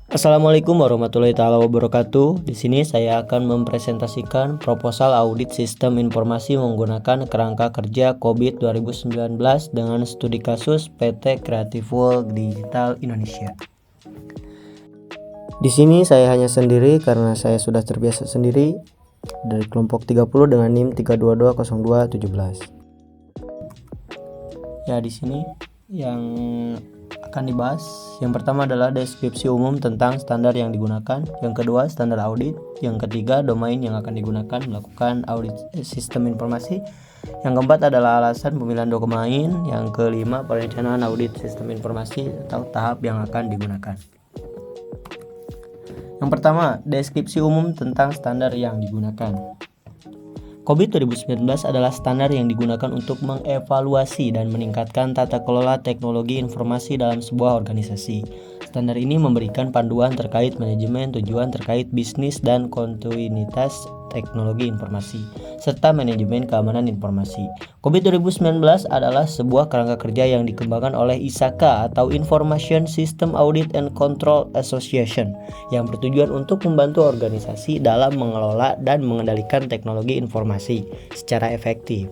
Assalamualaikum warahmatullahi taala wabarakatuh. Di sini saya akan mempresentasikan proposal audit sistem informasi menggunakan kerangka kerja COVID 2019 dengan studi kasus PT Creative World Digital Indonesia. Di sini saya hanya sendiri karena saya sudah terbiasa sendiri dari kelompok 30 dengan NIM 3220217. Ya, di sini yang akan dibahas, yang pertama adalah deskripsi umum tentang standar yang digunakan, yang kedua standar audit, yang ketiga domain yang akan digunakan melakukan audit sistem informasi, yang keempat adalah alasan pemilihan domain, yang kelima perencanaan audit sistem informasi atau tahap yang akan digunakan. Yang pertama, deskripsi umum tentang standar yang digunakan. COVID 2019 adalah standar yang digunakan untuk mengevaluasi dan meningkatkan tata kelola teknologi informasi dalam sebuah organisasi. Standar ini memberikan panduan terkait manajemen, tujuan terkait bisnis dan kontinuitas teknologi informasi, serta manajemen keamanan informasi. COVID 2019 adalah sebuah kerangka kerja yang dikembangkan oleh ISAKA atau Information System Audit and Control Association yang bertujuan untuk membantu organisasi dalam mengelola dan mengendalikan teknologi informasi secara efektif.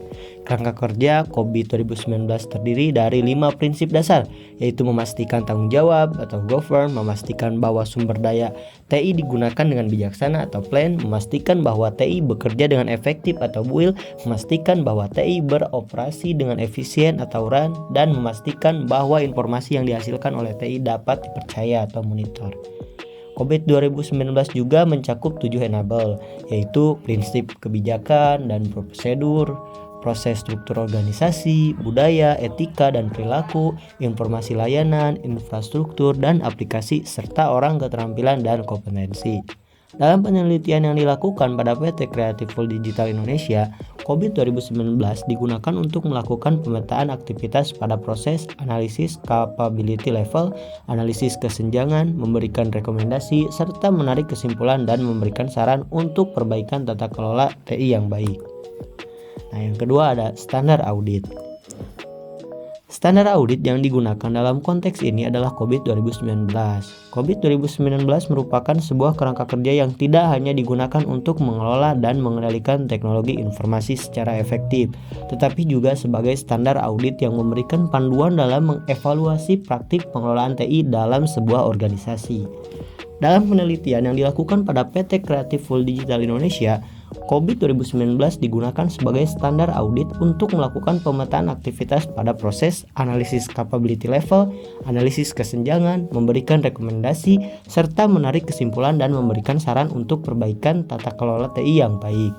Kerangka kerja COVID 2019 terdiri dari 5 prinsip dasar, yaitu memastikan tanggung jawab atau govern, memastikan bahwa sumber daya TI digunakan dengan bijaksana atau plan, memastikan bahwa TI bekerja dengan efektif atau will, memastikan bahwa TI beroperasi dengan efisien atau run, dan memastikan bahwa informasi yang dihasilkan oleh TI dapat dipercaya atau monitor. COVID 2019 juga mencakup 7 enable, yaitu prinsip kebijakan dan prosedur, proses struktur organisasi, budaya, etika dan perilaku, informasi layanan, infrastruktur dan aplikasi, serta orang keterampilan dan kompetensi. Dalam penelitian yang dilakukan pada PT Creative World Digital Indonesia, COVID 2019 digunakan untuk melakukan pemetaan aktivitas pada proses analisis capability level, analisis kesenjangan, memberikan rekomendasi, serta menarik kesimpulan dan memberikan saran untuk perbaikan tata kelola TI yang baik. Nah, yang kedua ada standar audit. Standar audit yang digunakan dalam konteks ini adalah COVID 2019. COVID 2019 merupakan sebuah kerangka kerja yang tidak hanya digunakan untuk mengelola dan mengendalikan teknologi informasi secara efektif, tetapi juga sebagai standar audit yang memberikan panduan dalam mengevaluasi praktik pengelolaan TI dalam sebuah organisasi. Dalam penelitian yang dilakukan pada PT Creative World Digital Indonesia, COVID 2019 digunakan sebagai standar audit untuk melakukan pemetaan aktivitas pada proses analisis capability level, analisis kesenjangan, memberikan rekomendasi, serta menarik kesimpulan dan memberikan saran untuk perbaikan tata kelola TI yang baik.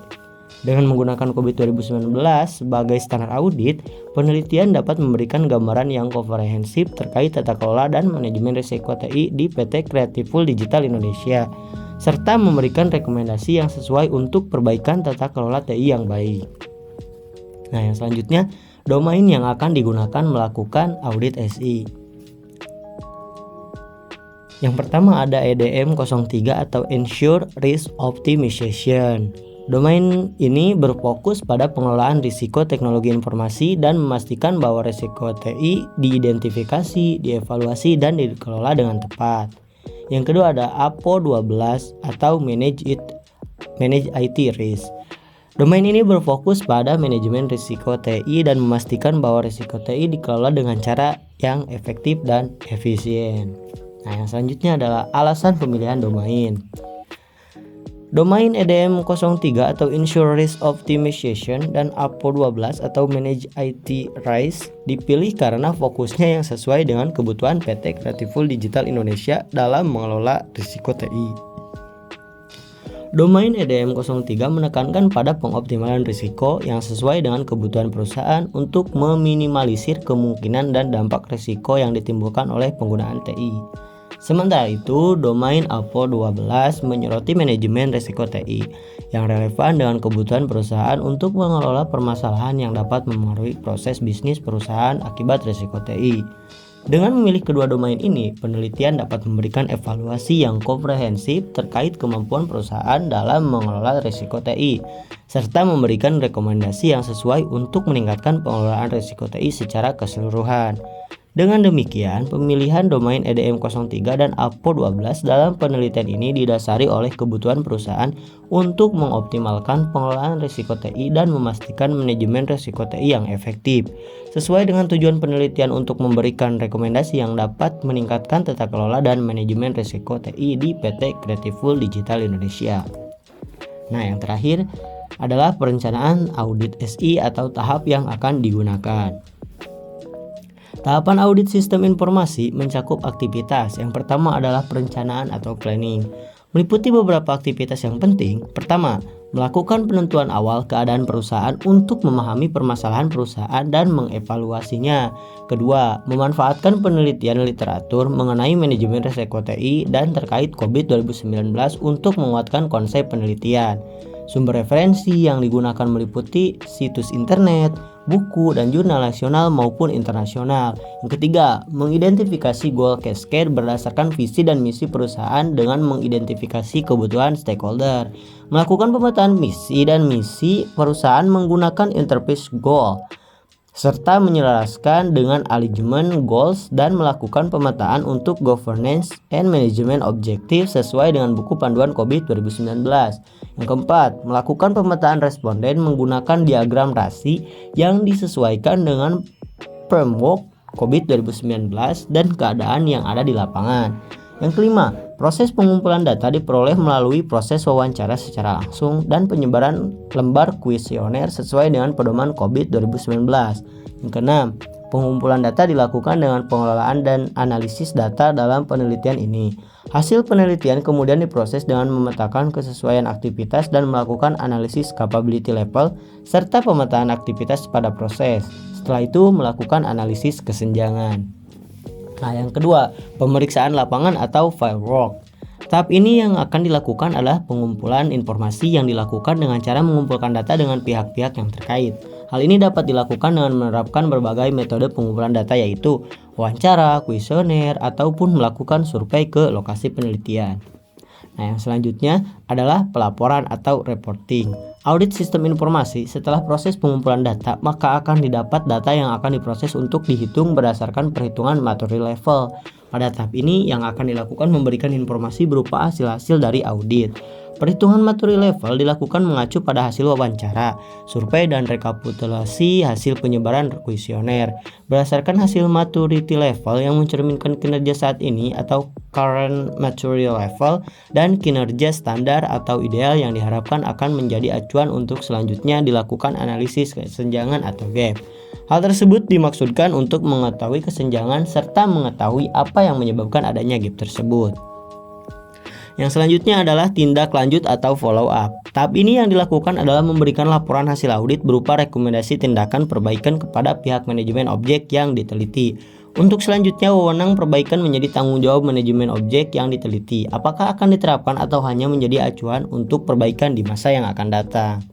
Dengan menggunakan COVID 2019 sebagai standar audit, penelitian dapat memberikan gambaran yang komprehensif terkait tata kelola dan manajemen risiko TI di PT Creative World Digital Indonesia, serta memberikan rekomendasi yang sesuai untuk perbaikan tata kelola TI yang baik. Nah, yang selanjutnya, domain yang akan digunakan melakukan audit SI. Yang pertama ada EDM 03 atau Ensure Risk Optimization. Domain ini berfokus pada pengelolaan risiko teknologi informasi dan memastikan bahwa risiko TI diidentifikasi, dievaluasi, dan dikelola dengan tepat. Yang kedua ada APO 12 atau Manage IT Risk. Domain ini berfokus pada manajemen risiko TI dan memastikan bahwa risiko TI dikelola dengan cara yang efektif dan efisien. Nah, yang selanjutnya adalah alasan pemilihan domain. Domain EDM 03 atau Ensure Risk Optimization dan APO 12 atau Manage IT Risk dipilih karena fokusnya yang sesuai dengan kebutuhan PT Creative World Digital Indonesia dalam mengelola risiko TI. Domain EDM 03 menekankan pada pengoptimalan risiko yang sesuai dengan kebutuhan perusahaan untuk meminimalisir kemungkinan dan dampak risiko yang ditimbulkan oleh penggunaan TI. Sementara itu, domain APO 12 menyoroti manajemen risiko TI yang relevan dengan kebutuhan perusahaan untuk mengelola permasalahan yang dapat memengaruhi proses bisnis perusahaan akibat risiko TI. Dengan memilih kedua domain ini, penelitian dapat memberikan evaluasi yang komprehensif terkait kemampuan perusahaan dalam mengelola risiko TI, serta memberikan rekomendasi yang sesuai untuk meningkatkan pengelolaan risiko TI secara keseluruhan. Dengan demikian, pemilihan domain EDM03 dan APO12 dalam penelitian ini didasari oleh kebutuhan perusahaan untuk mengoptimalkan pengelolaan risiko TI dan memastikan manajemen risiko TI yang efektif, sesuai dengan tujuan penelitian untuk memberikan rekomendasi yang dapat meningkatkan tata kelola dan manajemen risiko TI di PT Creativeful Digital Indonesia. Nah, yang terakhir adalah perencanaan audit SI atau tahap yang akan digunakan. Tahapan audit sistem informasi mencakup aktivitas. Yang pertama adalah perencanaan atau planning. Meliputi beberapa aktivitas yang penting. Pertama, melakukan penentuan awal keadaan perusahaan untuk memahami permasalahan perusahaan dan mengevaluasinya. Kedua, memanfaatkan penelitian literatur mengenai manajemen risiko TI dan terkait COVID 2019 untuk menguatkan konsep penelitian. Sumber referensi yang digunakan meliputi situs internet, buku, dan jurnal nasional maupun internasional. Yang ketiga, mengidentifikasi goal cascade berdasarkan visi dan misi perusahaan dengan mengidentifikasi kebutuhan stakeholder. Melakukan pemetaan misi dan misi perusahaan menggunakan enterprise goal, serta menyelaraskan dengan alignment goals dan melakukan pemetaan untuk governance and management objective sesuai dengan buku panduan COVID 2019. Yang keempat, melakukan pemetaan responden menggunakan diagram rasi yang disesuaikan dengan framework COVID 2019 dan keadaan yang ada di lapangan. Yang kelima, proses pengumpulan data diperoleh melalui proses wawancara secara langsung dan penyebaran lembar kuesioner sesuai dengan pedoman COVID 2019. Yang keenam, pengumpulan data dilakukan dengan pengelolaan dan analisis data dalam penelitian ini. Hasil penelitian kemudian diproses dengan memetakan kesesuaian aktivitas dan melakukan analisis capability level serta pemetaan aktivitas pada proses. Setelah itu melakukan analisis kesenjangan. Nah, yang kedua, pemeriksaan lapangan atau fieldwork. Tahap ini yang akan dilakukan adalah pengumpulan informasi yang dilakukan dengan cara mengumpulkan data dengan pihak-pihak yang terkait. Hal ini dapat dilakukan dengan menerapkan berbagai metode pengumpulan data yaitu wawancara, kuesioner, ataupun melakukan survei ke lokasi penelitian. Nah, yang selanjutnya adalah pelaporan atau reporting. Audit sistem informasi setelah proses pengumpulan data, maka akan didapat data yang akan diproses untuk dihitung berdasarkan perhitungan maturity level. Pada tahap ini yang akan dilakukan memberikan informasi berupa hasil-hasil dari audit. Perhitungan maturity level dilakukan mengacu pada hasil wawancara, survei, dan rekapitulasi hasil penyebaran kuesioner. Berdasarkan hasil maturity level yang mencerminkan kinerja saat ini atau current maturity level dan kinerja standar atau ideal yang diharapkan akan menjadi acuan untuk selanjutnya dilakukan analisis kesenjangan atau gap. Hal tersebut dimaksudkan untuk mengetahui kesenjangan serta mengetahui apa yang menyebabkan adanya gap tersebut. Yang selanjutnya adalah tindak lanjut atau follow up. Tahap ini yang dilakukan adalah memberikan laporan hasil audit berupa rekomendasi tindakan perbaikan kepada pihak manajemen objek yang diteliti. Untuk selanjutnya, wewenang perbaikan menjadi tanggung jawab manajemen objek yang diteliti. Apakah akan diterapkan atau hanya menjadi acuan untuk perbaikan di masa yang akan datang?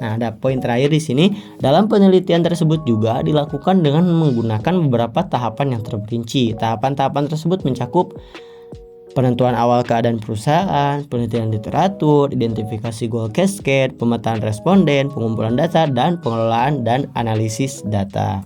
Nah, ada poin terakhir di sini. Dalam penelitian tersebut juga dilakukan dengan menggunakan beberapa tahapan yang terperinci. Tahapan-tahapan tersebut mencakup penentuan awal keadaan perusahaan, penelitian literatur, identifikasi goal cascade, pemetaan responden, pengumpulan data, dan pengelolaan dan analisis data.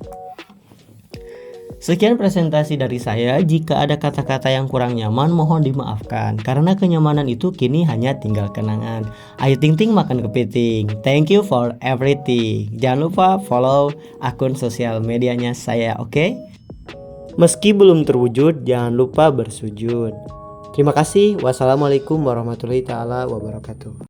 Sekian presentasi dari saya. Jika ada kata-kata yang kurang nyaman, mohon dimaafkan. Karena kenyamanan itu kini hanya tinggal kenangan. Ayo ting-ting makan kepiting. Thank you for everything. Jangan lupa follow akun sosial medianya saya, oke? Meski belum terwujud, jangan lupa bersujud. Terima kasih. Wassalamualaikum warahmatullahi taala wabarakatuh.